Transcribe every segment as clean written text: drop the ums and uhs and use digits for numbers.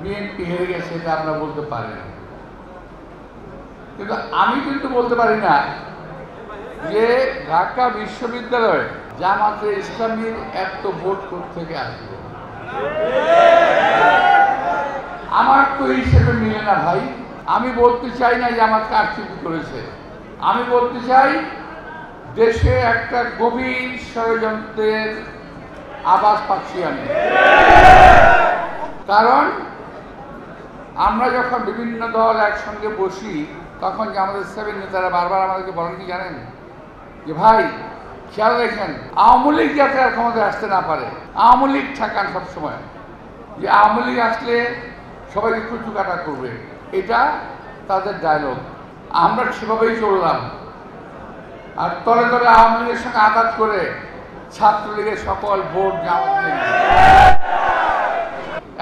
BNP হেরে গেছে এটা আমরা বলতে পারি না, কিন্তু আমি কিন্তু বলতে পারি না যে ঢাকা বিশ্ববিদ্যালয়ে জামাতে ইসলামীর এত ভোট থেকে আসবে। আমার তো হিসেবে মিলে না ভাই। আমি বলতে চাই না জামাত কারচুপি করেছে, আমি বলতে চাই দেশে একটা গভীর ষড়যন্ত্রের আভাস পাচ্ছি আমি। কারণ আমরা যখন বিভিন্ন দল একসঙ্গে বসি তখন যে আমাদের সেভেন নেতারা বারবার আমাদেরকে বলেন কি জানেন, যে ভাই খেয়াল রেখেন আওয়ামী লীগ যাতে আর ক্ষমতায় আসতে না পারে, আওয়ামী লীগ ঠেকান সবসময়, যে আওয়ামী লীগ আসলে সবাইকে কুচু কাটা করবে, এটা তাদের ডায়লগ। আমরা সেভাবেই চললাম, আর তলে তলে আওয়ামী লীগের সঙ্গে আঘাত করে ছাত্রলীগের সকল ভোট জামাত নেই।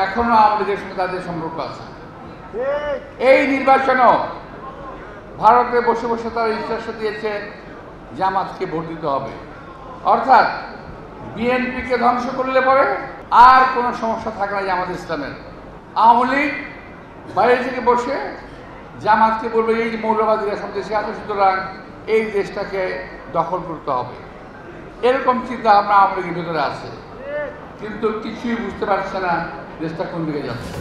এখনো আওয়ামী লীগের সঙ্গে তাদের সম্পর্ক আছে। এই নির্বাচনও ভারতে বসে বসে তারা ইচ্ছা দিয়েছে জামাতকে ভোট দিতে হবে, অর্থাৎ বিএনপিকে ধ্বংস করলে পরে আর কোনো সমস্যা থাকে না জামাত ইসলামের। আওয়ামী লীগ বাইরে থেকে বসে জামাতকে বলবে এই যে মৌলবাদীরা সব দেশে আছে, সুতরাং এই দেশটাকে দখল করতে হবে, এরকম চিন্তা আমরা আওয়ামী লীগের ভিতরে আছে, কিন্তু কিছুই বুঝতে পারছে না দেশটা কোন দিকে যাচ্ছে।